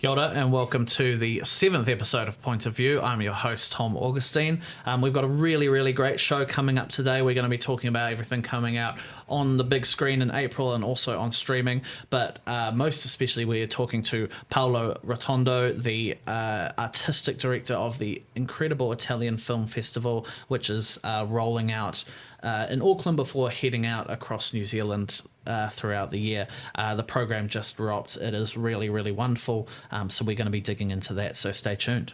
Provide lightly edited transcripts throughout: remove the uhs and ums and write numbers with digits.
Kia ora and welcome to the 7th episode of Point of View. I'm your host, Tom Augustine. We've got a really great show coming up today. We're going to be talking about everything coming out on the big screen in April and also on streaming. But most especially, we're talking to Paolo Rotondo, the artistic director of the incredible Italian Film Festival, which is rolling out in Auckland before heading out across New Zealand throughout the year. The program just dropped. It is really wonderful. So we're going to be digging into that. So stay tuned.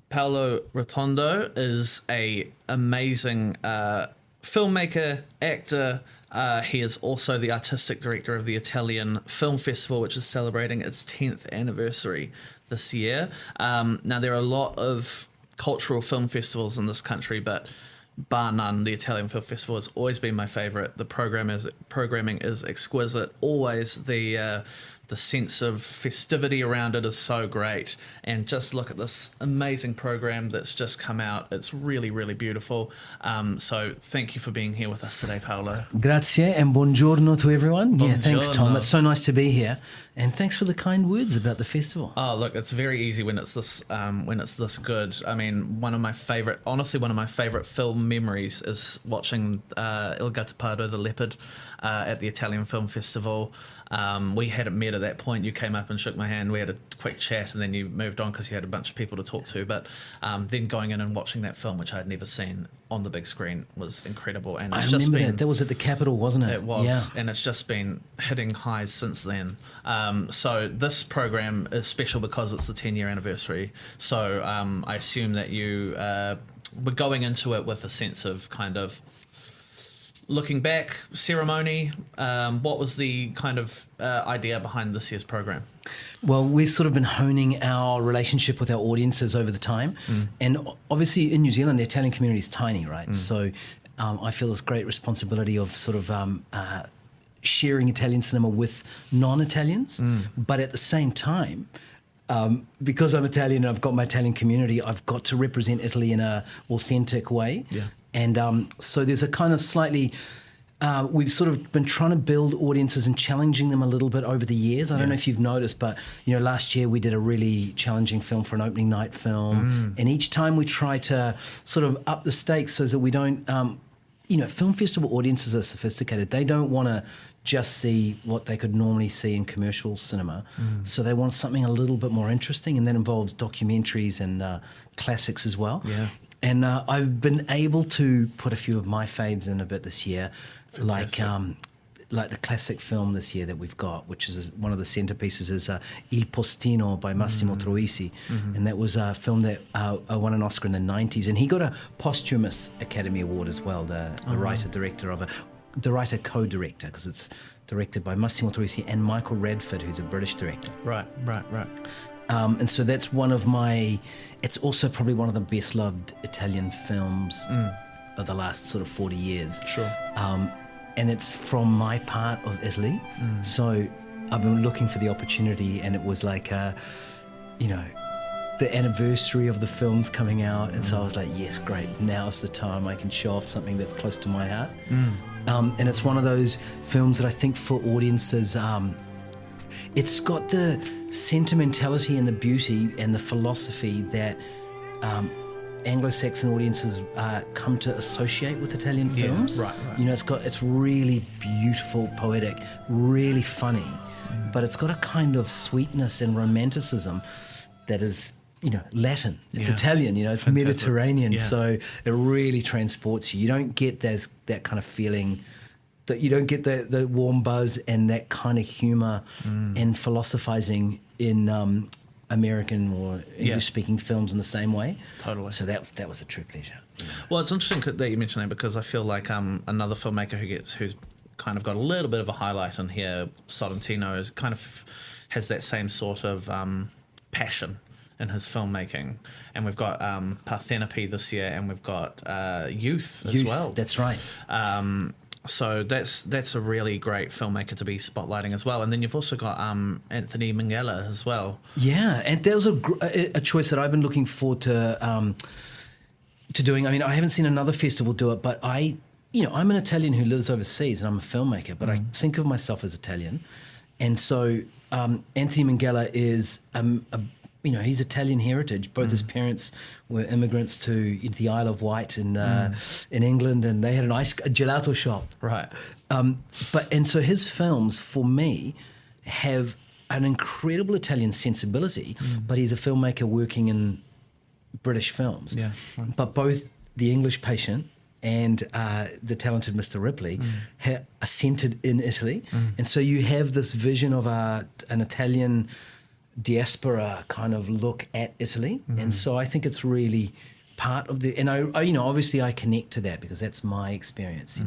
Paolo Rotondo is a amazing filmmaker, actor. He is also the artistic director of the Italian Film Festival, which is celebrating its 10th anniversary this year. Now, there are a lot of cultural film festivals in this country, but bar none, the Italian Film Festival has always been my favourite. The programming is exquisite. Always the sense of festivity around it is so great. And just look at this amazing program that's just come out. It's really beautiful. So thank you for being here with us today, Paolo. Grazie and buongiorno to everyone. Buongiorno. Yeah, thanks, Tom. It's so nice to be here. And thanks for the kind words about the festival. Oh, look, it's very easy when it's this good. I mean, one of my favorite film memories is watching Il Gattopardo, the leopard, at the Italian Film Festival. We hadn't met at that point. You came up and shook my hand. We had a quick chat, and then you moved on because you had a bunch of people to talk to. But then going in and watching that film, which I had never seen on the big screen, was incredible. And it's I remember that was at the Capitol, wasn't it? It was, yeah. And it's just been hitting highs since then. So this program is special because it's the 10-year anniversary. So I assume that you were going into it with a sense of kind of looking back, ceremony. What was the kind of idea behind this year's program? Well, we've sort of been honing our relationship with our audiences over the time. And obviously in New Zealand, the Italian community is tiny, right? So I feel this great responsibility of sort of sharing Italian cinema with non-Italians. But at the same time, because I'm Italian and I've got my Italian community, I've got to represent Italy in an authentic way. Yeah. And so there's a kind of slightly, we've sort of been trying to build audiences and challenging them a little bit over the years. I don't know if you've noticed, but, you know, last year we did a really challenging film for an opening night film. And each time we try to sort of up the stakes so that we don't, film festival audiences are sophisticated. They don't want to just see what they could normally see in commercial cinema. So they want something a little bit more interesting, and that involves documentaries and classics as well. Yeah. And I've been able to put a few of my faves in a bit this year, like the classic film this year that we've got, which is one of the centerpieces, is Il Postino by Massimo Troisi. And that was a film that won an Oscar in the 90s. And he got a posthumous Academy Award as well, the writer co-director, because it's directed by Massimo Troisi and Michael Radford, who's a British director. Right. And so that's it's also probably one of the best loved Italian films of the last sort of 40 years. Sure. And it's from my part of Italy. So I've been looking for the opportunity, and it was like, the anniversary of the film's coming out. And so I was like, yes, great. Now's the time I can show off something that's close to my heart. And it's one of those films that I think for audiences, it's got the sentimentality and the beauty and the philosophy that Anglo-Saxon audiences come to associate with Italian films. Right. You know, it's really beautiful, poetic, really funny, but it's got a kind of sweetness and romanticism that is, Latin. It's Italian, it's fantastic. Mediterranean. So it really transports you. You don't get that kind of feeling. That you don't get the warm buzz and that kind of humour and philosophizing in American or English-speaking films in the same way. Totally. So that was a true pleasure. Well, it's interesting that you mention that, because I feel like another filmmaker who's kind of got a little bit of a highlight in here, Sorrentino, kind of has that same sort of passion in his filmmaking. And we've got Parthenope this year, and we've got Youth as well. That's right. So that's a really great filmmaker to be spotlighting as well. And then you've also got Anthony Minghella as well. Yeah, and that was a choice that I've been looking forward to doing. I mean, I haven't seen another festival do it, but I'm an Italian who lives overseas, and I'm a filmmaker, but I think of myself as Italian. And so Anthony Minghella is he's Italian heritage. Both his parents were immigrants to the Isle of Wight in England, and they had a gelato shop. Right. So his films, for me, have an incredible Italian sensibility, but he's a filmmaker working in British films. Yeah. Right. But both The English Patient and The Talented Mr. Ripley are centered in Italy. And so you have this vision of an Italian diaspora kind of look at Italy. And so I think it's really part of and I obviously I connect to that because that's my experience.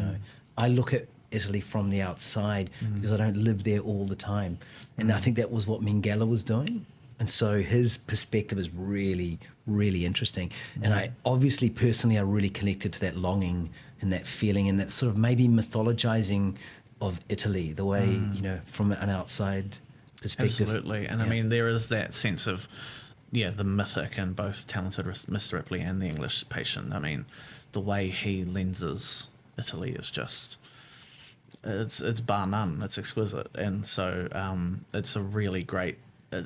I look at Italy from the outside because I don't live there all the time. And I think that was what Minghella was doing. And so his perspective is really, really interesting. And I obviously personally are really connected to that longing and that feeling and that sort of maybe mythologizing of Italy, the way, from an outside perspective. Absolutely. And I mean, there is that sense of, the mythic in both Talented Mr. Ripley and The English Patient. I mean, the way he lenses Italy is just... It's bar none. It's exquisite. And so it's a really great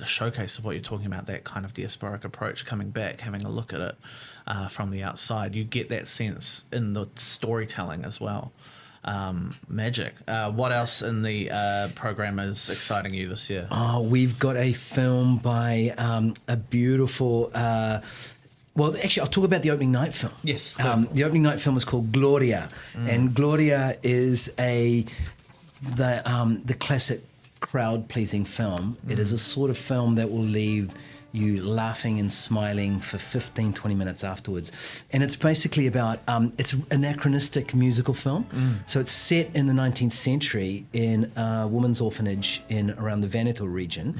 showcase of what you're talking about, that kind of diasporic approach, coming back, having a look at it from the outside. You get that sense in the storytelling as well. Magic. What else in the program is exciting you this year? We've got a film by a beautiful... well, actually, I'll talk about the opening night film. Yes. The opening night film is called Gloria, and Gloria is the classic crowd-pleasing film. It is a sort of film that will leave you laughing and smiling for 15, 20 minutes afterwards. And it's basically about, it's an anachronistic musical film. So it's set in the 19th century in a women's orphanage around the Veneto region.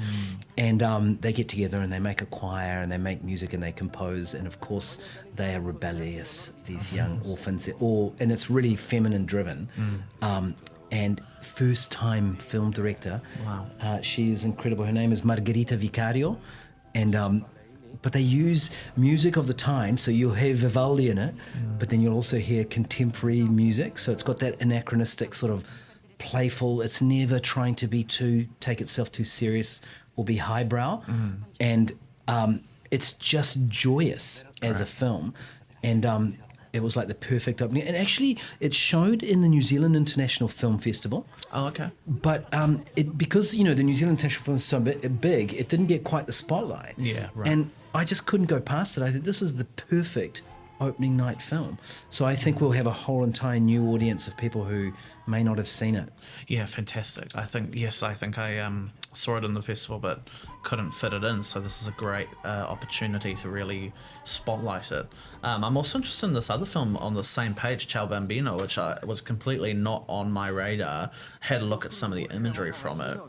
And they get together and they make a choir and they make music and they compose. And of course, they are rebellious, these young orphans. And it's really feminine driven. And first-time film director. Wow. She is incredible. Her name is Margherita Vicario. And but they use music of the time, so you'll hear Vivaldi in it, but then you'll also hear contemporary music. So it's got that anachronistic sort of playful. It's never trying to take itself too serious or be highbrow, and it's just joyous as a film. And it was like the perfect opening. And actually, it showed in the New Zealand International Film Festival. Oh, okay. But because, the New Zealand International Film is so big, it didn't get quite the spotlight. Yeah, right. And I just couldn't go past it. I think this is the perfect opening night film. So I think we'll have a whole entire new audience of people who may not have seen it. Yeah, fantastic. I think I saw it in the festival but couldn't fit it in, so this is a great opportunity to really spotlight it. I'm also interested in this other film on the same page, Ciao Bambino, which was completely not on my radar. Had a look at some of the imagery from it,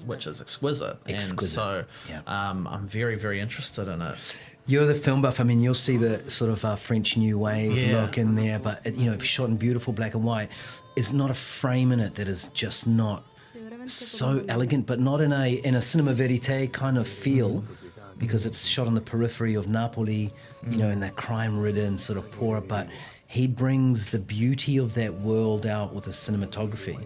which is exquisite. And so I'm very, very interested in it. You're the film buff. I mean, you'll see the sort of French New Wave look in there, but it's shot in beautiful black and white. It's not a frame in it that is just not so elegant, but not in a cinema verite kind of feel, because it's shot on the periphery of Napoli, in that crime-ridden sort of poorer. But he brings the beauty of that world out with the cinematography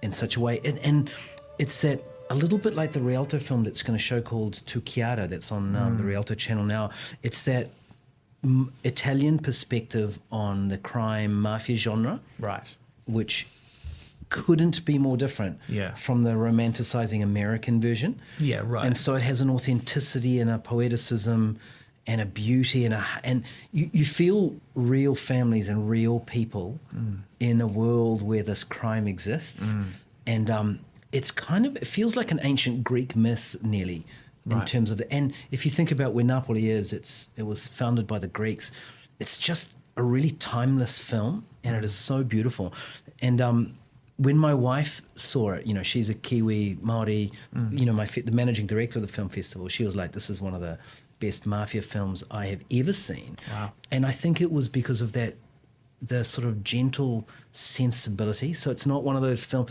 in such a way, and it's that. A little bit like the Rialto film that's going to show called Tu Chiara, that's on the Rialto channel now. It's that Italian perspective on the crime mafia genre, right? Which couldn't be more different from the romanticizing American version. Yeah, right. And so it has an authenticity and a poeticism and a beauty and you feel real families and real people in a world where this crime exists, and it feels like an ancient Greek myth nearly in terms of and if you think about where Napoli is, it was founded by the Greeks. It's just a really timeless film, and it is so beautiful. And when my wife saw it, she's a Kiwi Māori, the managing director of the film festival, she was like, this is one of the best mafia films I have ever seen. Wow. And I think it was because of that, the sort of gentle sensibility. So it's not one of those films.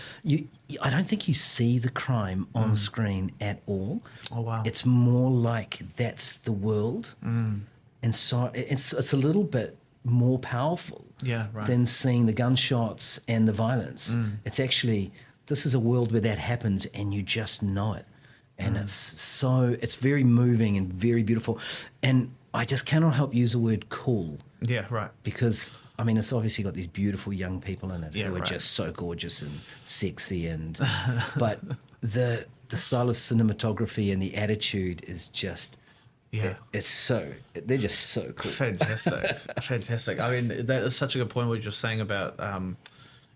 I don't think you see the crime on screen at all. Oh wow! It's more like that's the world, and so it's a little bit more powerful. Yeah, right. Than seeing the gunshots and the violence. It's actually, this is a world where that happens, and you just know it. and it's very moving and very beautiful. And I just cannot help use the word cool. Yeah, right. Because I mean, it's obviously got these beautiful young people in it who are right. just so gorgeous and sexy, and but the style of cinematography and the attitude is just. Yeah, they're just so cool. Fantastic. I mean, that is such a good point what you're saying about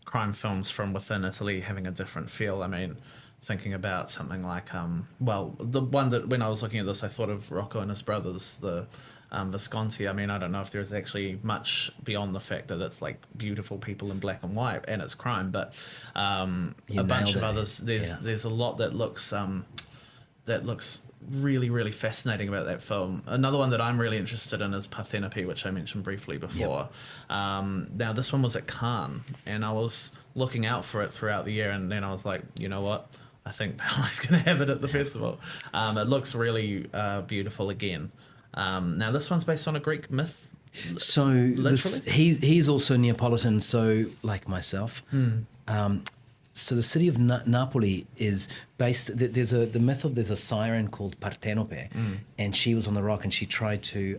crime films from within Italy having a different feel. I mean, thinking about something like, the one that when I was looking at this, I thought of Rocco and his brothers, the Visconti. I mean, I don't know if there's actually much beyond the fact that it's like beautiful people in black and white and it's crime, but a bunch of others. There's a lot that looks really, really fascinating about that film. Another one that I'm really interested in is Parthenope, which I mentioned briefly before. Now, this one was at Cannes, and I was looking out for it throughout the year, and then I was like, you know what? I think Paolo's going to have it at the festival. It looks really beautiful again. Now, this one's based on a Greek myth. So he's also Neapolitan, so like myself. So the city of Napoli is based. There's a siren called Parthenope, and she was on the rock, and she tried to,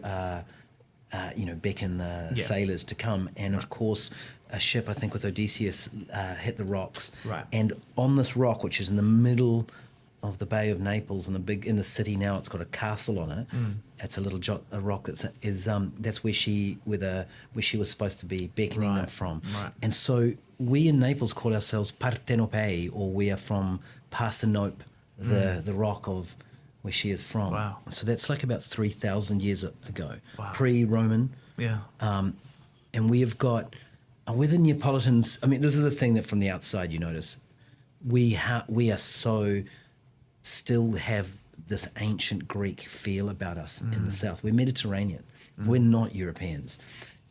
beckon the sailors to come, and of course, a ship, I think with Odysseus, hit the rocks. Right. And on this rock, which is in the middle of the Bay of Naples, in the city now, it's got a castle on it. It's a little a rock that's where she was supposed to be beckoning them from. Right. And so we in Naples call ourselves Parthenope, or we are from Parthenope, the rock of where she is from. Wow. So that's like about 3,000 years ago, wow. Pre-Roman. Yeah. And we have got, we're the Neapolitans. I mean, this is a thing that from the outside you notice. We are so still have this ancient Greek feel about us in the south. We're Mediterranean. We're not Europeans.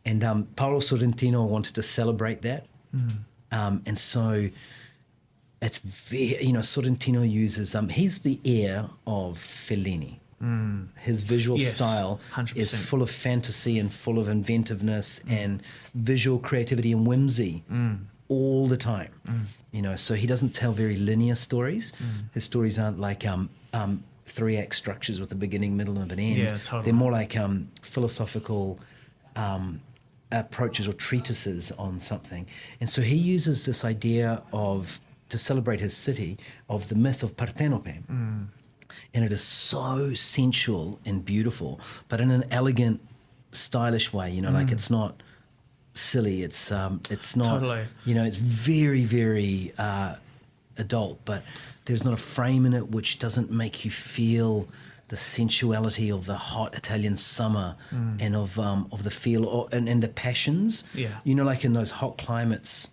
And Paolo Sorrentino wanted to celebrate that. And so it's very, Sorrentino uses, he's the heir of Fellini. His visual style 100%. is full of fantasy and full of inventiveness and visual creativity and whimsy all the time. So he doesn't tell very linear stories. His stories aren't like 3-act structures with a beginning, middle, and an end. Yeah, totally. They're more like philosophical approaches or treatises on something. And so he uses this idea to celebrate his city, of the myth of Parthenope. And it is so sensual and beautiful, but in an elegant, stylish way, like it's not silly, it's not, totally. It's very, very adult, but there's not a frame in it which doesn't make you feel the sensuality of the hot Italian summer and of the feel and the passions. Yeah. Like in those hot climates,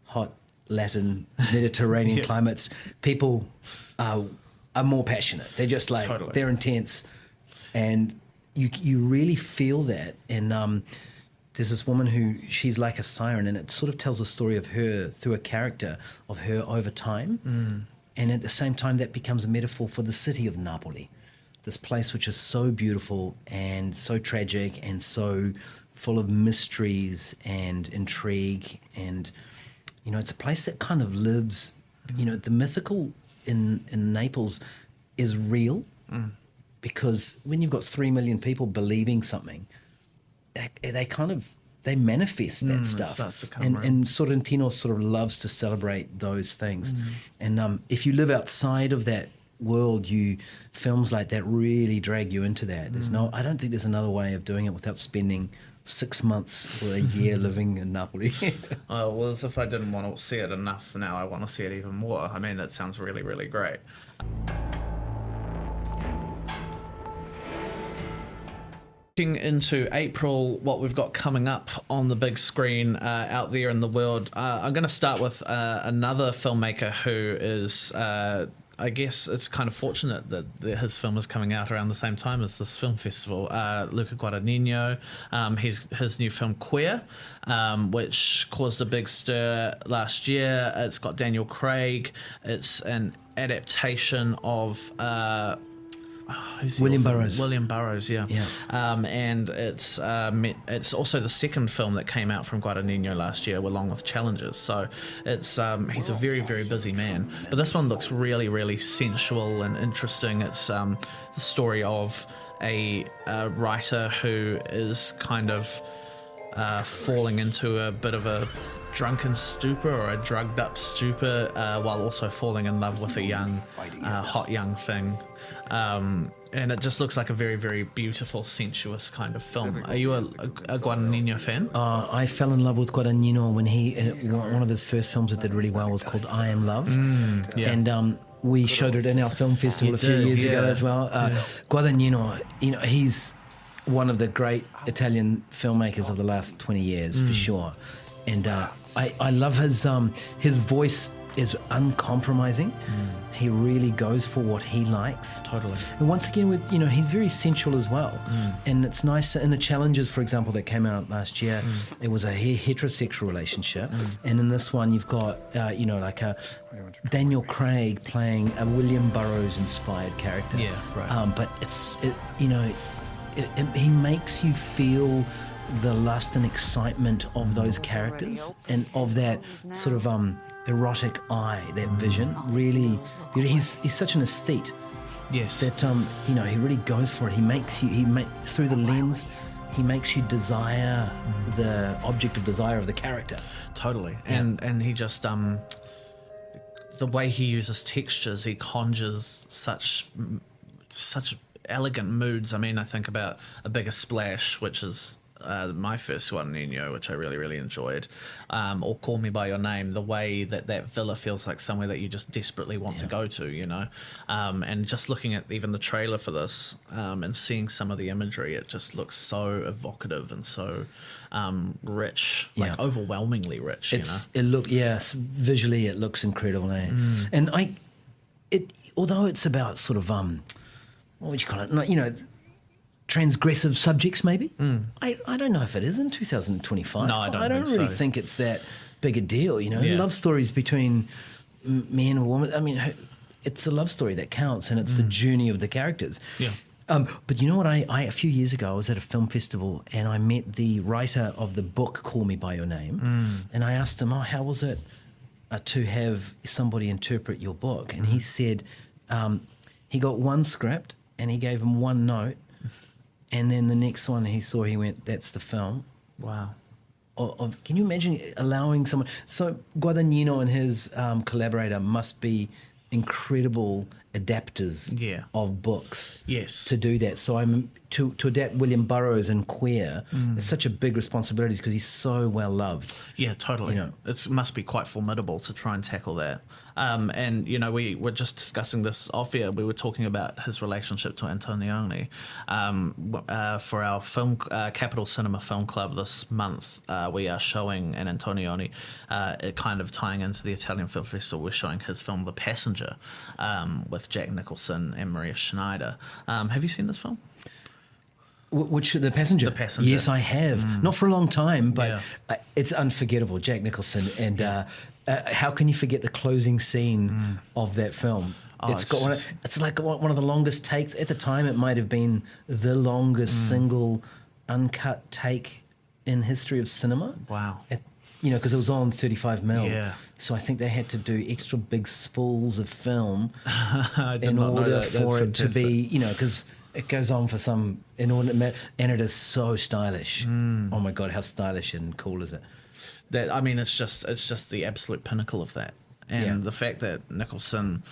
hot Latin Mediterranean climates, people are more passionate. They're just like they're intense, and you really feel that. And there's this woman who she's like a siren, and it sort of tells a story of her through a character of her over time. And at the same time, that becomes a metaphor for the city of Napoli, this place which is so beautiful and so tragic and so full of mysteries and intrigue. And, it's a place that kind of lives, the mythical in Naples is real, because when you've got 3 million people believing something, they manifest that stuff. And Sorrentino sort of loves to celebrate those things. And if you live outside of that world, films like that really drag you into that. I don't think there's another way of doing it without spending 6 months or a year living in Napoli. Well, as if I didn't want to see it enough, now I want to see it even more. I mean, it sounds really, really great. Looking into April, what we've got coming up on the big screen out there in the world, I'm going to start with another filmmaker who is, I guess it's kind of fortunate that his film is coming out around the same time as this film festival. Luca Guadagnino, his new film Queer, which caused a big stir last year. It's got Daniel Craig. It's an adaptation of who's the William author? Burroughs. William Burroughs, yeah. And it's also the second film that came out from Guadagnino last year, along with Challenges. So it's he's a very, very busy man. But this one looks really, really sensual and interesting. It's the story of a writer who is kind of falling into a bit of a drunken stupor or a drugged up stupor, while also falling in love with a young, hot young thing. And it just looks like a very, very beautiful, sensuous kind of film. Are you a Guadagnino fan? I fell in love with Guadagnino when one of his first films that did really well was called I Am Love. Yeah. And we showed it in our film festival a few years ago as well. Guadagnino, he's one of the great Italian filmmakers of the last 20 years, for sure. And I love his voice is uncompromising. He really goes for what he likes. Totally. And once again, he's very sensual as well. And it's nice in the Challenges, for example, that came out last year. It was a heterosexual relationship, and in this one, you've got like a Daniel Craig playing a William Burroughs inspired character. Yeah, right. But he makes you feel the lust and excitement of those characters and of that sort of erotic eye, that vision. Really, he's such an aesthete. Yes. That he really goes for it. Through the lens, he makes you desire the object of desire of the character. Totally. And he just the way he uses textures, he conjures such elegant moods. I mean, I think about A Bigger Splash, which is my first one, Nino, which I really, really enjoyed, or Call Me By Your Name, the way that villa feels like somewhere that you just desperately want to go to, and just looking at even the trailer for this and seeing some of the imagery, it just looks so evocative and so rich, like overwhelmingly rich. Visually it looks incredible, eh? And although it's about sort of what would you call it? Transgressive subjects, maybe. I don't know if it is in 2025. No, I don't really so. think it's that big a deal. Love stories between men and women. I mean, it's a love story that counts, and it's the journey of the characters. Yeah. But you know what? I a few years ago I was at a film festival and I met the writer of the book Call Me By Your Name, and I asked him, how was it to have somebody interpret your book? And he said he got one script and he gave him one note. And then the next one he saw, he went, that's the film. Wow. Can you imagine allowing someone... So Guadagnino and his collaborator must be incredible adapters of books to do that. So to adapt William Burroughs in Queer is such a big responsibility because he's so well loved. Yeah, totally. It must be quite formidable to try and tackle that. And we were just discussing this off air. We were talking about his relationship to Antonioni. For our film Capital Cinema Film Club this month, we are showing an Antonioni, it kind of tying into the Italian Film Festival. We're showing his film The Passenger with Jack Nicholson and Maria Schneider. Have you seen this film? Which The Passenger? The Passenger. Yes, I have. Not for a long time, but it's unforgettable. Jack Nicholson and how can you forget the closing scene of that film? It's like one of the longest takes at the time. It might have been the longest single uncut take in history of cinema. Wow. Because it was on 35 mil. Yeah. So I think they had to do extra big spools of film in order for it to be, because it goes on for some inordinate and it is so stylish. Oh my God, how stylish and cool is it? It's just the absolute pinnacle of that. And the fact that Nicholson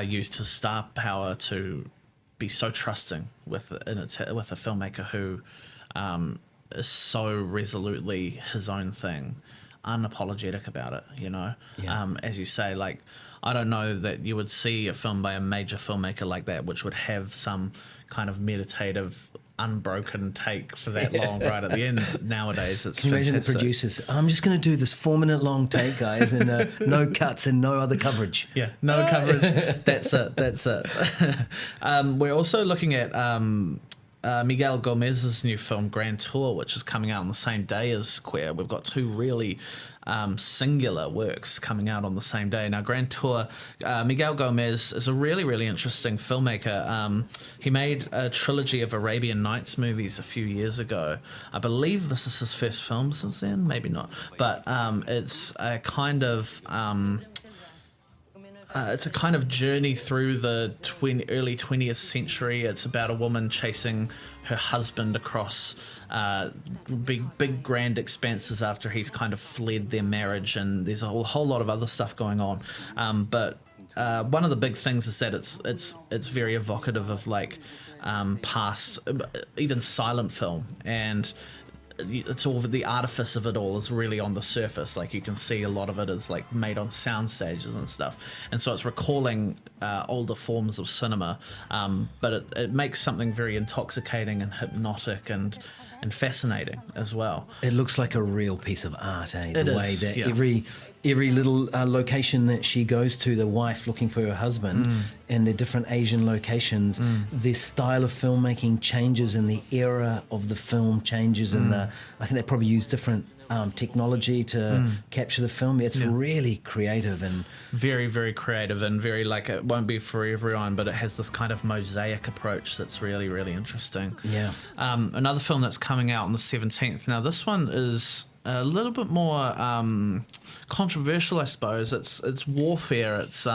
used his star power to be so trusting with a filmmaker who is so resolutely his own thing, unapologetic about it, as you say, like, I don't know that you would see a film by a major filmmaker like that which would have some kind of meditative, unbroken take for that long right at the end. Nowadays, it's Can you fantastic. imagine the producers? I'm just going to do this 4-minute long take, guys, and no cuts and no other coverage. Yeah, no coverage. That's it. We're also looking at Miguel Gomez's new film Grand Tour, which is coming out on the same day as Queer. We've got two really singular works coming out on the same day. Now, Grand Tour, Miguel Gomez is a really, really interesting filmmaker. He made a trilogy of Arabian Nights movies a few years ago. I believe this is his first film since then, maybe not. But it's a kind of... it's a kind of journey through the early 20th century. It's about a woman chasing her husband across big grand expanses after he's kind of fled their marriage, and there's a whole lot of other stuff going on. But one of the big things is that it's very evocative of like past, even silent film, and it's all the artifice of it all is really on the surface. Like you can see a lot of it is like made on sound stages and stuff, and so it's recalling older forms of cinema, but it makes something very intoxicating and hypnotic and fascinating as well. It looks like a real piece of art, eh? The way that every little location that she goes to, the wife looking for her husband, and the different Asian locations, the style of filmmaking changes and the era of the film changes, and I think they probably use different technology to capture the film. It's really creative and very, very creative, and very like, it won't be for everyone, but it has this kind of mosaic approach that's really, really interesting. Yeah. Another film that's coming out on the 17th. Now, this one is a little bit more controversial, I suppose. It's warfare. It's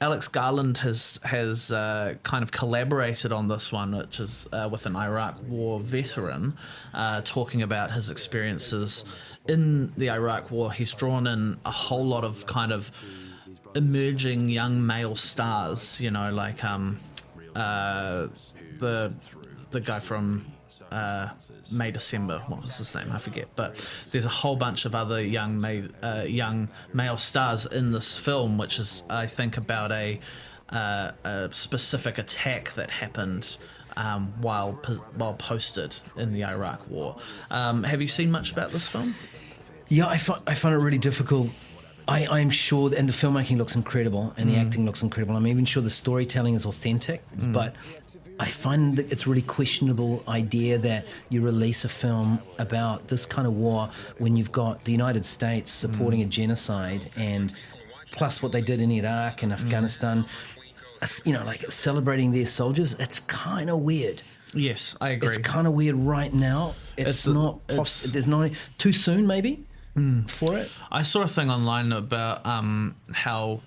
Alex Garland has kind of collaborated on this one, which is with an Iraq War veteran, talking about his experiences in the Iraq War. He's drawn in a whole lot of kind of emerging young male stars, you know, like the guy from May December, what was his name? I forget. But there's a whole bunch of other young male stars in this film, which is, I think, about a specific attack that happened while posted in the Iraq War. Have you seen much about this film? Yeah, I find it really difficult. I'm sure, and the filmmaking looks incredible, and the acting looks incredible. I'm even sure the storytelling is authentic, but I find that it's a really questionable idea that you release a film about this kind of war when you've got the United States supporting a genocide, and plus what they did in Iraq and Afghanistan, you know, like celebrating their soldiers. It's kind of weird. Yes, I agree. It's kind of weird right now. There's not too soon, maybe. For it. I saw a thing online about how,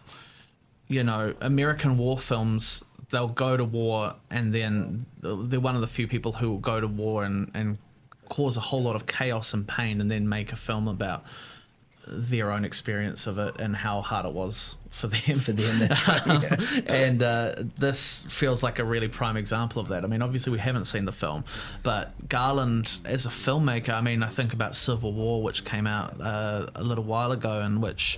you know, American war films, they'll go to war and then they're one of the few people who will go to war and cause a whole lot of chaos and pain and then make a film about their own experience of it and how hard it was for them. That's right. Yeah. And this feels like a really prime example of that. I mean, obviously we haven't seen the film, but Garland as a filmmaker, I mean, I think about Civil War, which came out a little while ago, and which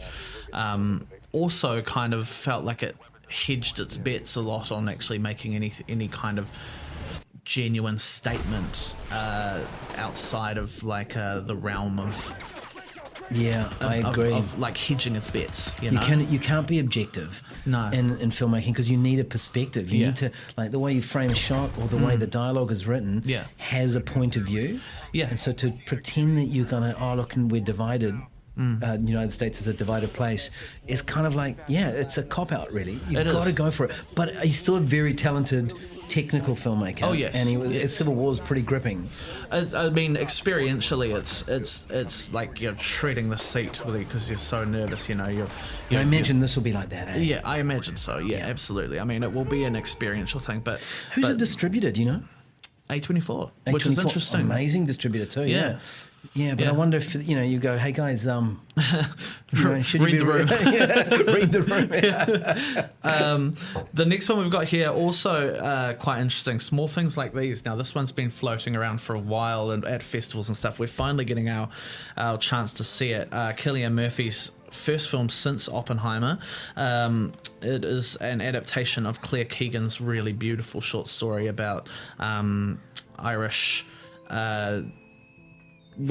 also kind of felt like it hedged its bets a lot on actually making any kind of genuine statement outside of like the realm of I agree. Of like hedging its bets. You know? You can't be objective in filmmaking because you need a perspective. You need to, like, the way you frame a shot or the way the dialogue is written has a point of view. Yeah. And so to pretend that you're going to, look, and we're divided, the United States is a divided place, is kind of like, it's a cop-out, really. You've got to go for it. But he's still a very talented technical filmmaker. Oh yes, and Civil War is pretty gripping. I mean, experientially, it's like you're shredding the seat because you're so nervous. You know, I imagine this will be like that. Eh? Yeah, I imagine so. Yeah, absolutely. I mean, it will be an experiential thing. But who's it distributed? You know, A24, which is interesting. Amazing distributor too. Yeah. Yeah, but I wonder if, you go, hey guys, should read the room. Read the room. The next one we've got here also quite interesting. Small things like these. Now, this one's been floating around for a while and at festivals and stuff. We're finally getting our chance to see it. Cillian Murphy's first film since Oppenheimer. It is an adaptation of Claire Keegan's really beautiful short story about Irish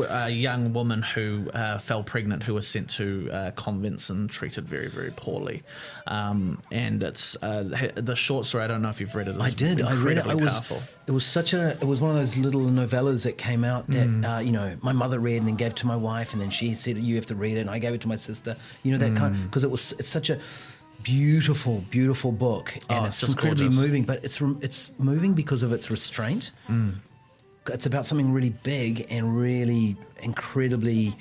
a young woman who fell pregnant, who was sent to convents and treated very, very poorly. And it's the short story. I don't know if you've read it. I did. I read it. It was one of those little novellas that came out that my mother read and then gave to my wife, and then she said, "You have to read it," and I gave it to my sister. That kind, because it's such a beautiful, beautiful book, and it's incredibly gorgeous. moving. But it's moving because of its restraint. It's about something really big and really incredibly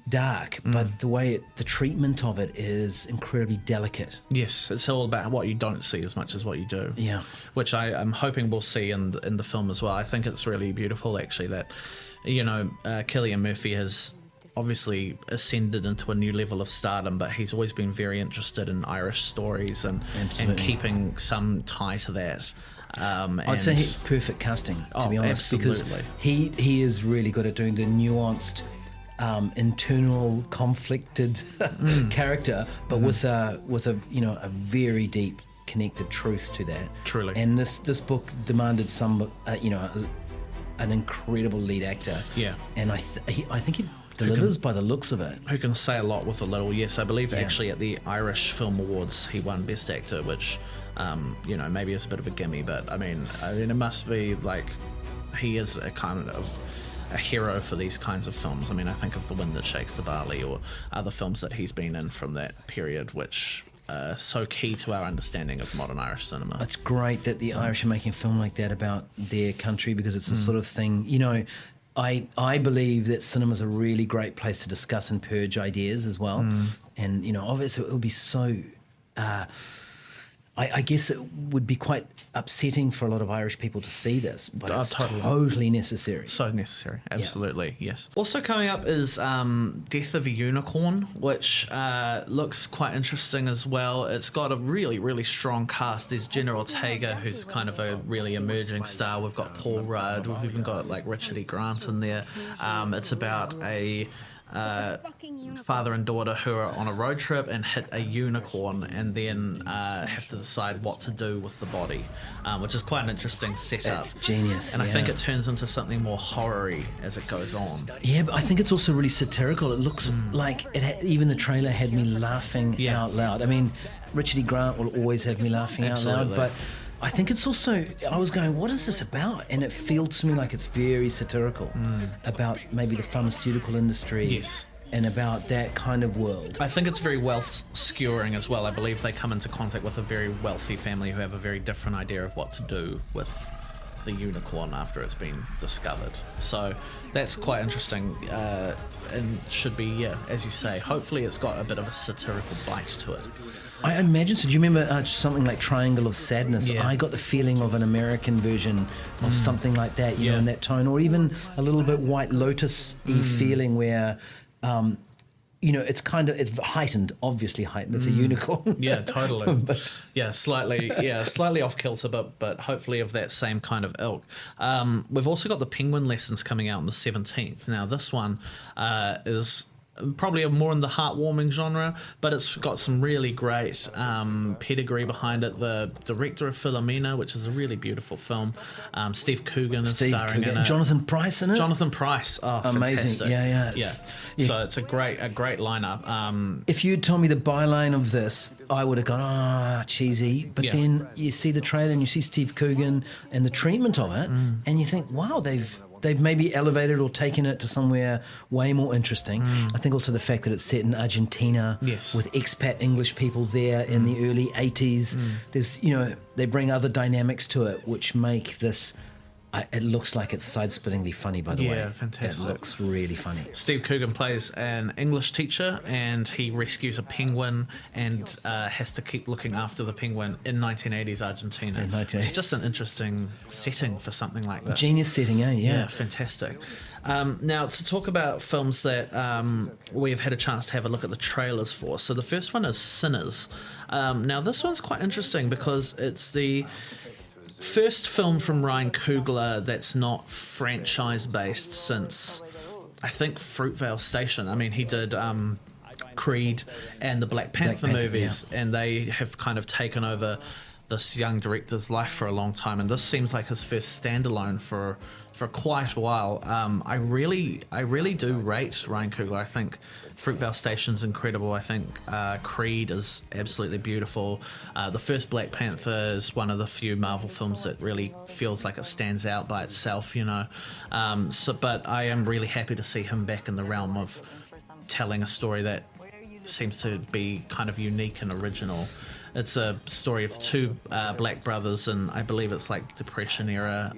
dark, but the treatment of it is incredibly delicate. Yes, it's all about what you don't see as much as what you do. Yeah, which I'm hoping we'll see in the film as well. I think it's really beautiful, actually, that Cillian Murphy has obviously ascended into a new level of stardom, but he's always been very interested in Irish stories and keeping some tie to that. I'd say he's perfect casting, to be honest, absolutely. because he is really good at doing the nuanced, internal, conflicted character, but with a very deep, connected truth to that. Truly. And this book demanded an incredible lead actor. Yeah. And I think he delivers by the looks of it. Who can say a lot with a little. Yes, I believe actually at the Irish Film Awards he won Best Actor, which maybe is a bit of a gimme, but I mean it must be like he is a kind of a hero for these kinds of films. I mean, I think of The Wind That Shakes the Barley or other films that he's been in from that period, which are so key to our understanding of modern Irish cinema. It's great that the Irish are making a film like that about their country, because it's the sort of thing, I believe that cinema is a really great place to discuss and purge ideas as well. And, obviously it would be so... I guess it would be quite upsetting for a lot of Irish people to see this, but it's totally necessary. So necessary, absolutely, yes. Also coming up is Death of a Unicorn, which looks quite interesting as well. It's got a really, really strong cast. There's Jenna Ortega, who's kind of a really emerging star. We've got Paul Rudd. We've even got like Richard E. Grant in there. It's about a... father and daughter who are on a road trip and hit a unicorn and then have to decide what to do with the body, which is quite an interesting setup. It's genius. And I think it turns into something more horror-y as it goes on. Yeah, but I think it's also really satirical. It looks like even the trailer had me laughing out loud. I mean, Richard E. Grant will always have me laughing out loud, but I think it's also, I was going, what is this about? And it feels to me like it's very satirical about maybe the pharmaceutical industry. Yes. And about that kind of world. I think it's very wealth skewering as well. I believe they come into contact with a very wealthy family who have a very different idea of what to do with the unicorn after it's been discovered. So that's quite interesting, and should be, as you say, hopefully it's got a bit of a satirical bite to it. I imagine so. Do you remember something like Triangle of Sadness? Yeah. I got the feeling of an American version of something like that, know, in that tone, or even a little bit White Lotus-y feeling where, it's heightened, obviously heightened. It's a unicorn. Yeah, totally. Slightly off kilter, but hopefully of that same kind of ilk. We've also got the Penguin Lessons coming out on the 17th. Now, this one is probably more in the heartwarming genre, but it's got some really great pedigree behind it. The director of Philomena, which is a really beautiful film, Steve Coogan is starring in it. Jonathan Pryce in it. Jonathan Pryce, amazing! Fantastic. Yeah. So it's a great lineup. If you'd told me the byline of this, I would have gone, cheesy. But then you see the trailer and you see Steve Coogan and the treatment of it, and you think, wow, they've maybe elevated or taken it to somewhere way more interesting. I think also the fact that it's set in Argentina with expat English people there in the early 80s. There's, they bring other dynamics to it, which make this... it looks like it's side-splittingly funny, by the way. Yeah, fantastic. It looks really funny. Steve Coogan plays an English teacher, and he rescues a penguin and has to keep looking after the penguin in 1980s Argentina. It's just an interesting setting for something like this. Genius setting, Yeah, fantastic. Now, to talk about films that we've had a chance to have a look at the trailers for. So the first one is Sinners. Now, this one's quite interesting because it's the first film from Ryan Coogler that's not franchise-based since, I think, Fruitvale Station. I mean, he did Creed and the Black Panther movies, and they have kind of taken over this young director's life for a long time, and this seems like his first standalone for quite a while. I really do rate Ryan Coogler. I think Fruitvale Station's incredible. I think Creed is absolutely beautiful. The first Black Panther is one of the few Marvel films that really feels like it stands out by itself, you know. But I am really happy to see him back in the realm of telling a story that seems to be kind of unique and original. It's a story of two black brothers, and I believe it's like Depression era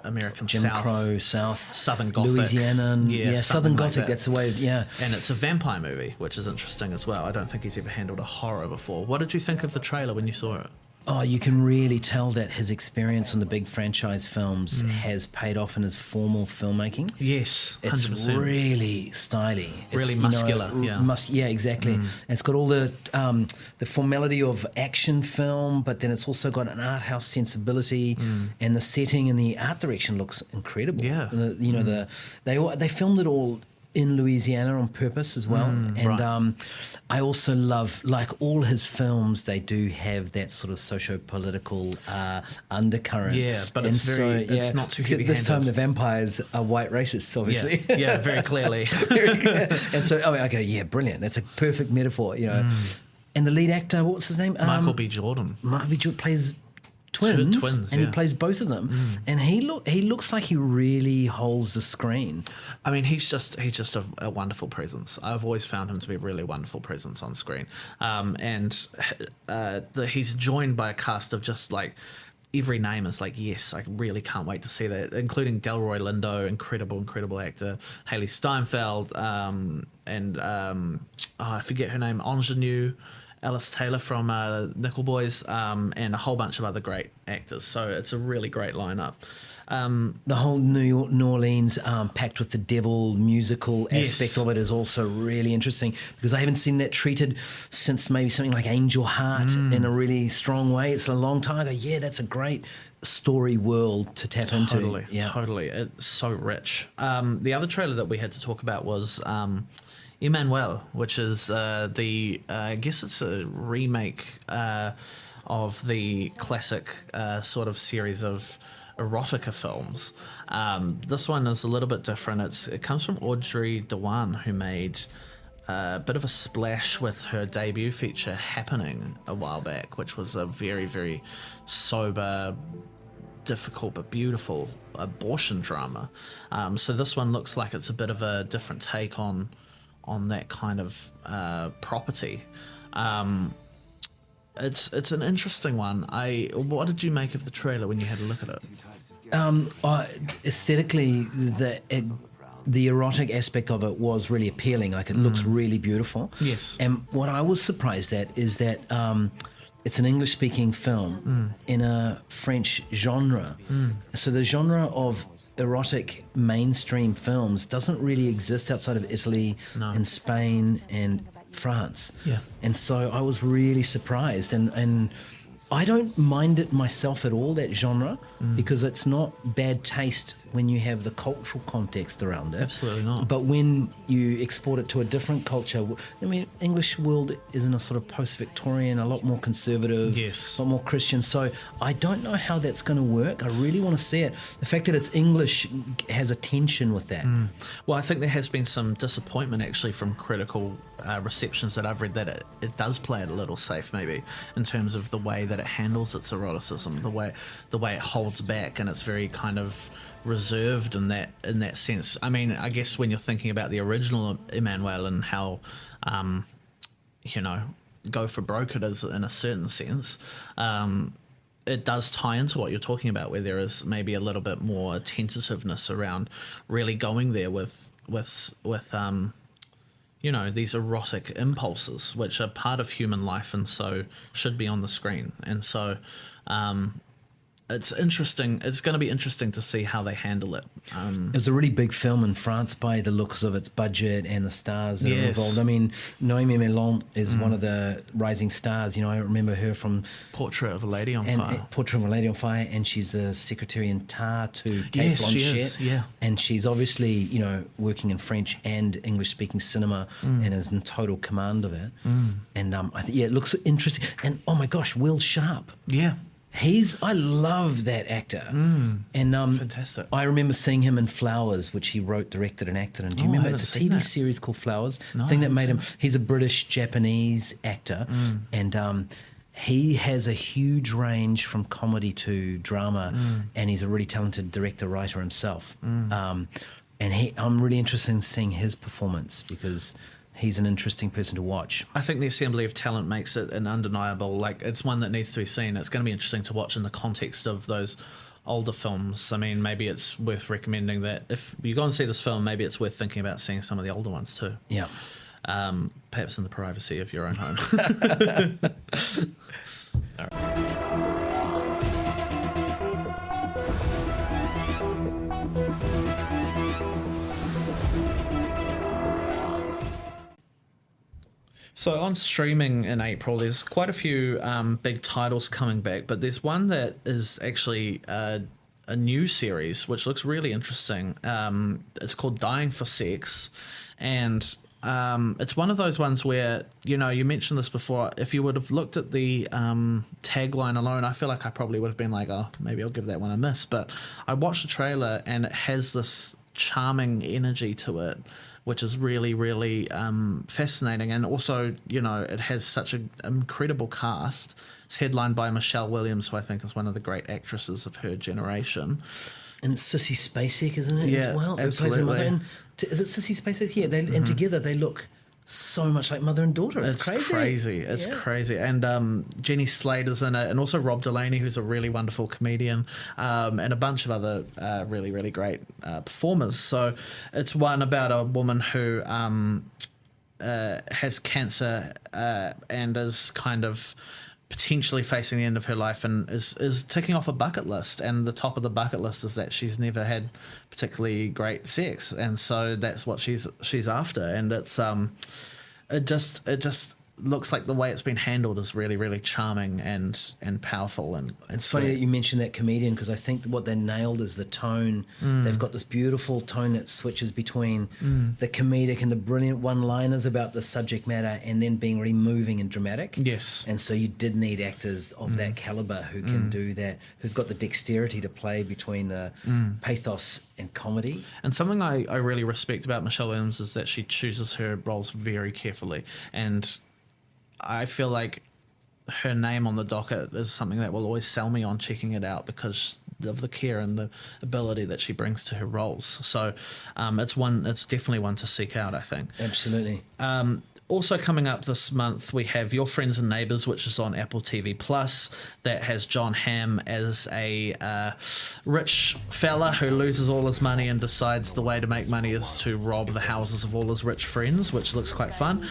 American Jim South. Crow, South. Southern Gothic. Louisiana. Southern like Gothic, that. that's the way, And it's a vampire movie, which is interesting as well. I don't think he's ever handled a horror before. What did you think of the trailer when you saw it? Oh, you can really tell that his experience on the big franchise films has paid off in his formal filmmaking. Yes, 100%. It's really styly. Really It's, muscular, yeah, exactly. And it's got all the formality of action film, but then it's also got an art house sensibility, and the setting and the art direction looks incredible. Yeah. They filmed it all in Louisiana on purpose as well, and right. I also love, like all his films, they do have that sort of socio-political undercurrent. Yeah, but it's it's not too heavy-handed. This time the vampires are white racists, obviously. Yeah, very clearly. And so I go, yeah, brilliant. That's a perfect metaphor, you know. And the lead actor, what's his name? Michael B. Jordan. Michael B. Jordan plays twins, and he plays both of them, and he looks like he really holds the screen. I mean, he's just a wonderful presence. I've always found him to be a really wonderful presence on screen, he's joined by a cast of just like every name is like, yes, I really can't wait to see that, including Delroy Lindo, incredible actor, Haley Steinfeld, I forget her name, Ingenue, Alice Taylor from Nickel Boys, and a whole bunch of other great actors. So it's a really great lineup. The whole New Orleans packed with the devil musical aspect of it is also really interesting, because I haven't seen that treated since maybe something like Angel Heart in a really strong way. It's a long time ago. Yeah, that's a great story world to tap into. Totally. It's so rich. The other trailer that we had to talk about was Emmanuel, which is I guess it's a remake of the classic sort of series of erotica films. This one is a little bit different. It comes from Audrey Dewan, who made a bit of a splash with her debut feature Happening a while back, which was a very, very sober, difficult but beautiful abortion drama. So this one looks like it's a bit of a different take on that kind of property. It's an interesting one. What did you make of the trailer when you had a look at it? Aesthetically, the erotic aspect of it was really appealing. Like, it looks really beautiful. Yes. And what I was surprised at is that it's an English-speaking film in a French genre. So the genre of erotic mainstream films doesn't really exist outside of Italy and Spain and France. Yeah. And so I was really surprised, and I don't mind it myself at all, that genre, because it's not bad taste when you have the cultural context around it. Absolutely not. But when you export it to a different culture, I mean, English world is in a sort of post-Victorian, a lot more conservative, yes, a lot more Christian. So I don't know how that's going to work. I really want to see it. The fact that it's English has a tension with that. Well, I think there has been some disappointment actually from critical receptions that I've read, that it does play it a little safe, maybe, in terms of the way that it handles its eroticism, the way it holds back, and it's very kind of reserved in that sense. I mean, I guess when you're thinking about the original Emmanuel and how go for broke it is in a certain sense, it does tie into what you're talking about, where there is maybe a little bit more tentativeness around really going there with these erotic impulses, which are part of human life and so should be on the screen. And so it's interesting. It's going to be interesting to see how they handle it. It was a really big film in France by the looks of its budget and the stars that are Yes. involved. I mean, Noémie Merlant is one of the rising stars. You know, I remember her from Portrait of a Lady on Fire. Portrait of a Lady on Fire, and she's the secretary in Tar to Kate Yes, Blanchett. she is, yeah. And she's obviously, you know, working in French and English-speaking cinema and is in total command of it. And I think, it looks interesting. And oh my gosh, Will Sharp. Yeah. I love that actor. And Fantastic. I remember seeing him in Flowers, which he wrote, directed, and acted in. Do you Oh, I remember? haven't It's a seen TV that. series called Flowers. No, The thing I that haven't made him, seen he's a British-Japanese actor. And he has a huge range from comedy to drama. And he's a really talented director, writer himself. And I'm really interested in seeing his performance because he's an interesting person to watch. I think the assembly of talent makes it an undeniable, like, it's one that needs to be seen. It's going to be interesting to watch in the context of those older films. I mean, maybe it's worth recommending that if you go and see this film, maybe it's worth thinking about seeing some of the older ones too. Yeah. Perhaps in the privacy of your own home. All right. So on streaming in April, there's quite a few big titles coming back, but there's one that is actually a new series which looks really interesting. It's called Dying for Sex, and it's one of those ones where, you know, you mentioned this before, if you would have looked at the tagline alone, I feel like I probably would have been like, oh, maybe I'll give that one a miss. But I watched the trailer and it has this charming energy to it, which is really, really fascinating. And also, you know, it has such an incredible cast. It's headlined by Michelle Williams, who I think is one of the great actresses of her generation. And Sissy Spacek, isn't it, Yeah, as well? Who plays her absolutely. mother. And is it Sissy Spacek? Yeah, and together they look so much like mother and daughter. It's crazy. It's crazy. And Jenny Slater's in it, and also Rob Delaney, who's a really wonderful comedian, and a bunch of other really, really great performers. So it's one about a woman who has cancer and is kind of potentially facing the end of her life, and is ticking off a bucket list, and the top of the bucket list is that she's never had particularly great sex, and so that's what she's after. And it's it just looks like the way it's been handled is really, really charming and powerful. And It's funny that you mentioned that comedian, because I think what they nailed is the tone. They've got this beautiful tone that switches between the comedic and the brilliant one-liners about the subject matter, and then being really moving and dramatic. Yes. And so you did need actors of that caliber who can do that, who've got the dexterity to play between the pathos and comedy. And something I really respect about Michelle Williams is that she chooses her roles very carefully, and I feel like her name on the docket is something that will always sell me on checking it out because of the care and the ability that she brings to her roles. So it's definitely one to seek out, I think. Absolutely. Also coming up this month, we have Your Friends and Neighbours, which is on Apple TV Plus. That has John Hamm as a rich fella who loses all his money and decides the way to make money is to rob the houses of all his rich friends, which looks quite fun.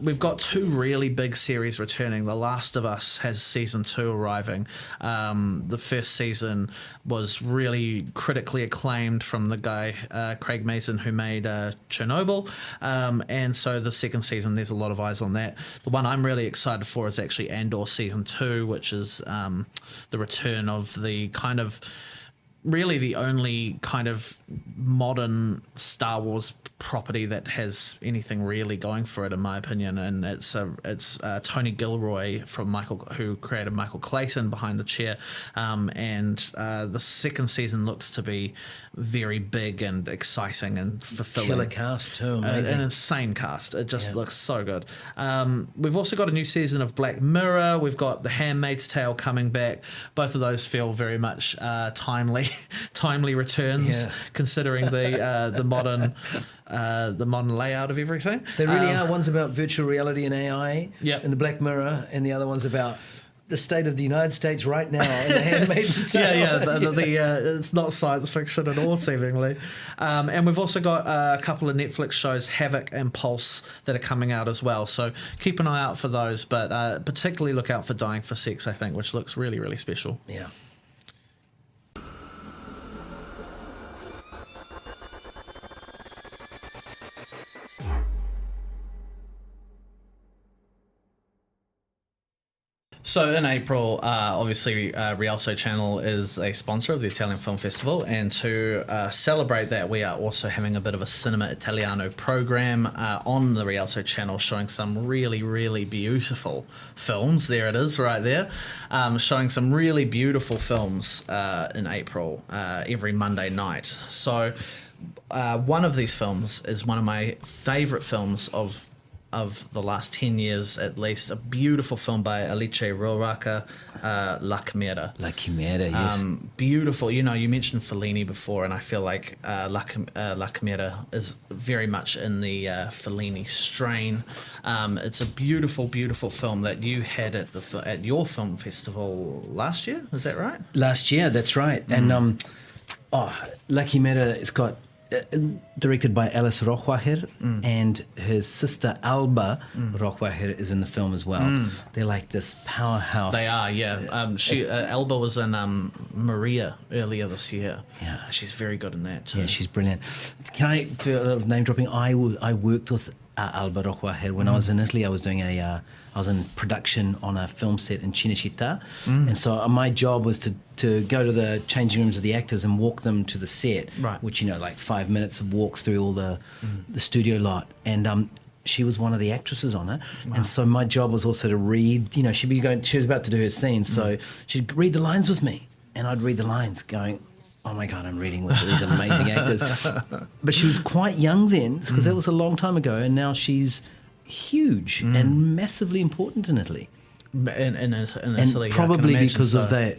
We've got two really big series returning. The Last of Us has season 2 arriving. The first season was really critically acclaimed from the guy, Craig Mazin, who made Chernobyl. And so the second season, there's a lot of eyes on that. The one I'm really excited for is actually Andor season 2, which is the return of the kind of really the only kind of modern Star Wars property that has anything really going for it, in my opinion. And it's Tony Gilroy who created Michael Clayton behind the chair. And the second season looks to be very big and exciting and fulfilling. Killer cast too, amazing. An insane cast. It just looks so good. We've also got a new season of Black Mirror. We've got The Handmaid's Tale coming back. Both of those feel very much timely returns, considering the modern layout of everything. They really are. One's about virtual reality and AI Yep. in the Black Mirror, and the other one's about the state of the United States right now in The Handmaid's Tale. It's not science fiction at all, seemingly. And we've also got a couple of Netflix shows, Havoc and Pulse, that are coming out as well. So keep an eye out for those, but particularly look out for Dying for Sex, I think, which looks really, really special. Yeah. So in April, obviously, Rialto Channel is a sponsor of the Italian Film Festival, and to celebrate that, we are also having a bit of a Cinema Italiano program on the Rialto Channel, showing some really, really beautiful films. There it is, right there, showing some really beautiful films in April every Monday night. So one of these films is one of my favourite films of the last 10 years at least, a beautiful film by Alice Rohrwacher, La Chimera. La Chimera, yes. Beautiful. You know, you mentioned Fellini before, and I feel like La Chimera is very much in the Fellini strain. It's a beautiful, beautiful film that you had at your film festival last year. Is that right? Last year, that's right. And La Chimera, it's got directed by Alice Rohrwacher, and her sister Alba Rohrwacher is in the film as well. They're like this powerhouse. They are, yeah. Alba was in Maria earlier this year. Yeah, she's very good in that too. Yeah, she's brilliant. Can I do a little name dropping? I worked with Alba Rohrwacher when I was in Italy. I was doing I was in production on a film set in Cinecittà, and so my job was to go to the changing rooms of the actors and walk them to the set, right. Which, like 5 minutes of walks through all the studio lot, and she was one of the actresses on it. Wow. And so my job was also to read, she was about to do her scene, so she'd read the lines with me, and I'd read the lines going, oh my God, I'm reading with these amazing actors. But she was quite young then, because that was a long time ago, and now she's huge and massively important in Italy. In Italy, and probably because of that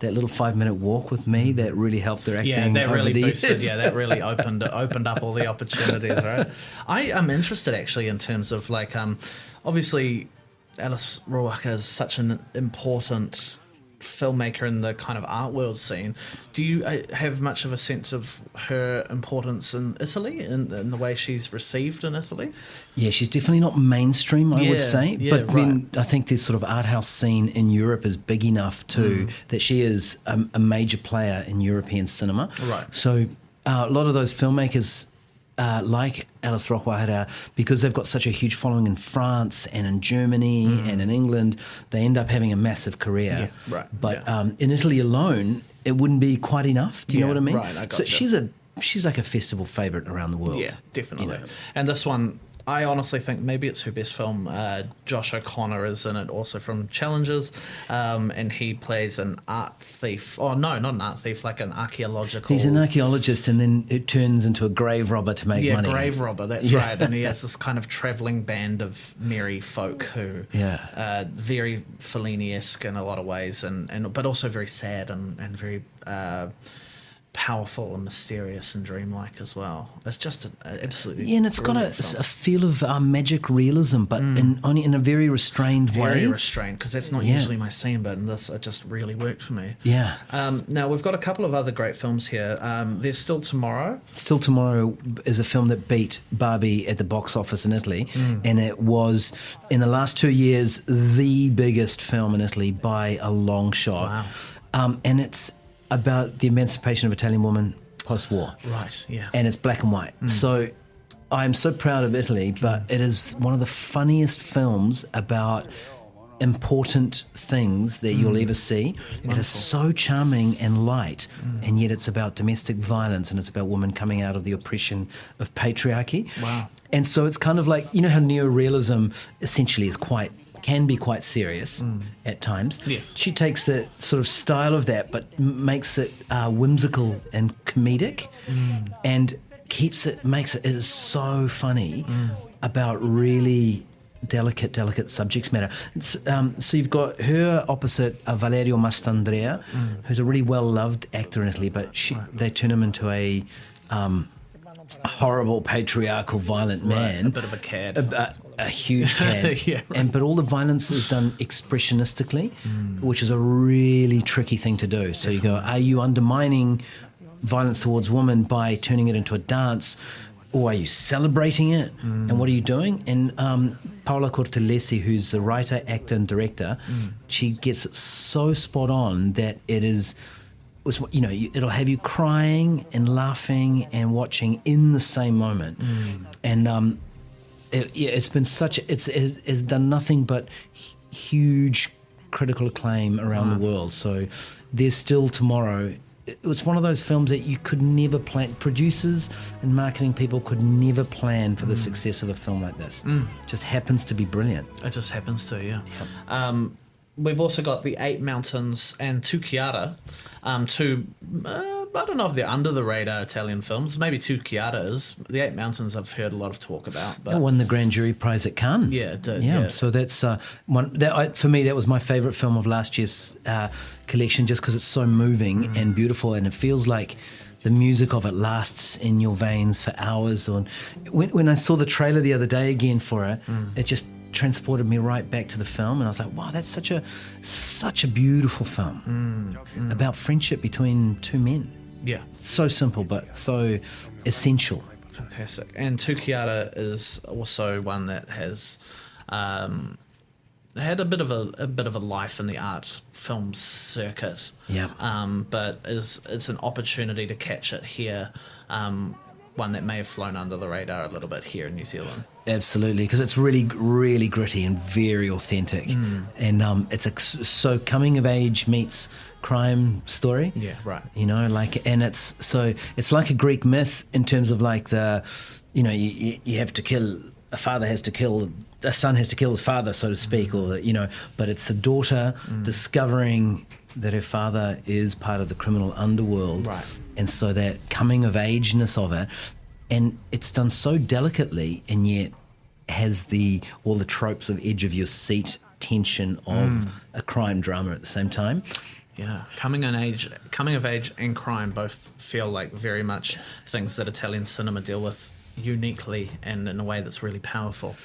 little 5-minute walk with me that really helped their acting. Yeah, that really boosted. Years. Yeah, that really opened up all the opportunities. Right. I am interested actually in terms of obviously, Alice Rohrwacher is such an important filmmaker in the kind of art world scene. Do you have much of a sense of her importance in Italy and in the way she's received in Italy? Yeah, she's definitely not mainstream, I would say. Yeah, but I think this sort of art house scene in Europe is big enough too that she is a major player in European cinema. Right. So a lot of those filmmakers like Alice Rohrwacher, because they've got such a huge following in France and in Germany and in England, they end up having a massive career. Yeah, right. But in Italy alone, it wouldn't be quite enough. Do you know what I mean? Right, I gotcha. So she's like a festival favourite around the world. Yeah, definitely. And this one, I honestly think maybe it's her best film. Josh O'Connor is in it, also from Challenges, and he plays an art thief. Oh, no, not an art thief, like an archaeological... He's an archaeologist, and then it turns into a grave robber to make money. Yeah, grave robber, that's right. And he has this kind of travelling band of merry folk who... very Fellini-esque in a lot of ways, but also very sad and very... powerful and mysterious and dreamlike as well. It's just an absolutely and it's got a feel of magic realism, but only in a very restrained way. Very restrained, because that's not usually my scene, but in this it just really worked for me. Yeah. Now we've got a couple of other great films here. There's Still Tomorrow. Still Tomorrow is a film that beat Barbie at the box office in Italy, and it was in the last 2 years the biggest film in Italy by a long shot. Wow. And it's about the emancipation of Italian women post-war. Right, yeah. And it's black and white. So I'm so proud of Italy, but it is one of the funniest films about important things that you'll ever see. Wonderful. It is so charming and light, and yet it's about domestic violence, and it's about women coming out of the oppression of patriarchy. Wow. And so it's kind of like, how neorealism essentially can be quite serious at times. Yes. She takes the sort of style of that, but makes it whimsical and comedic, and makes it is so funny about really delicate subject matter. So you've got her opposite Valerio Mastandrea, who's a really well-loved actor in Italy, but they turn him into a horrible, patriarchal, violent man. A bit of a cad. A huge cad. Yeah, right. But all the violence is done expressionistically, which is a really tricky thing to do. So you go, are you undermining violence towards women by turning it into a dance, or are you celebrating it? And what are you doing? And Paola Cortellesi, who's the writer, actor, and director, she gets it so spot on that it is... it'll have you crying and laughing and watching in the same moment. And it's been it's done nothing but huge critical acclaim around the world. So there's still tomorrow. It's one of those films that you could never plan. Producers and marketing people could never plan for the success of a film like this. It just happens to be brilliant. It just happens to, yeah. We've also got The Eight Mountains and Tu Chiara, two, I don't know if they're under the radar Italian films. Maybe Tu Chiara is. The Eight Mountains I've heard a lot of talk about. But It won the Grand Jury Prize at Cannes. Yeah, it did. Yeah, Yeah. so that's one. For me, that was my favourite film of last year's collection, just because it's so moving and beautiful, and it feels like the music of it lasts in your veins for hours. When I saw the trailer the other day again for it, it just transported me right back to the film, and I was like, wow, that's such a beautiful film about friendship between two men. Yeah. So simple, but so essential. Fantastic. And Tu Chiara is also one that has had a bit of a life in the art film circuit. Yeah. But it's an opportunity to catch it here. One that may have flown under the radar a little bit here in New Zealand. Absolutely, because it's really, really gritty and very authentic, and it's so coming of age meets crime story. Yeah, right. You know, and it's like a Greek myth in terms of like you have to kill, a father has to kill, a son has to kill his father, so to speak, or but it's a daughter discovering that her father is part of the criminal underworld, right? And so that coming of ageness of it, and it's done so delicately, and yet has all the tropes of edge of your seat tension of a crime drama at the same time. Yeah, coming of age and crime both feel like very much things that Italian cinema deal with uniquely and in a way that's really powerful.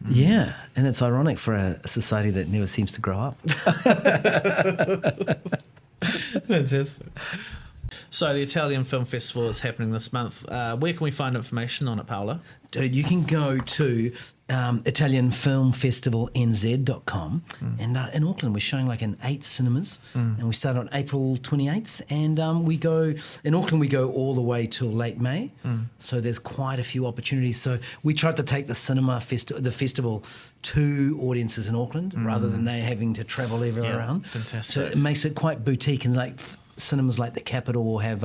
Yeah, and it's ironic for a society that never seems to grow up. Fantastic. So the Italian Film Festival is happening this month. Where can we find information on it, Paolo? Dude, you can go to ItalianFilmFestivalNZ.com, and in Auckland we're showing like in 8 cinemas, and we start on April 28th, and in Auckland we go all the way till late May, so there's quite a few opportunities. So we tried to take the the festival to audiences in Auckland rather than they having to travel everywhere around. Fantastic. So it makes it quite boutique, and like cinemas like the Capitol will have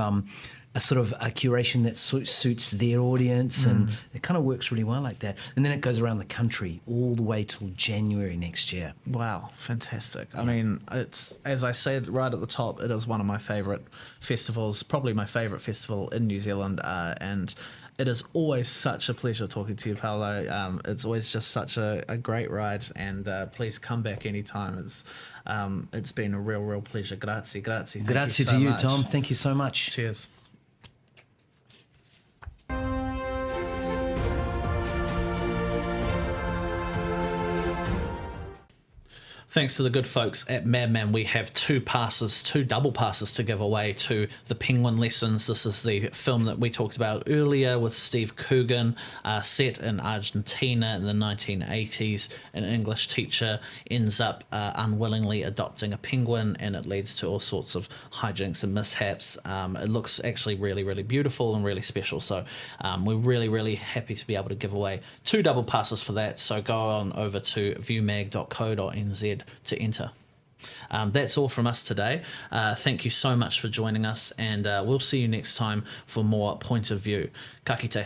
a sort of a curation that suits their audience, and it kind of works really well like that. And then it goes around the country all the way till January next year. Wow, fantastic. I mean, it's, as I said right at the top, it is one of my favourite festivals, probably my favourite festival in New Zealand, and it is always such a pleasure talking to you, Paolo. It's always just such a great ride, and please come back anytime. It's been a real pleasure. Grazie. Grazie you so to you, much. Tom. Thank you so much. Cheers. Thanks to the good folks at Madman, we have two double passes to give away to The Penguin Lessons. This is the film that we talked about earlier with Steve Coogan, set in Argentina in the 1980s. An English teacher ends up unwillingly adopting a penguin, and it leads to all sorts of hijinks and mishaps. It looks actually really beautiful and really special. So we're really happy to be able to give away 2 double passes for that. So go on over to viewmag.co.nz to enter. That's all from us today. Thank you so much for joining us, and we'll see you next time for more Point of View. Ka kite.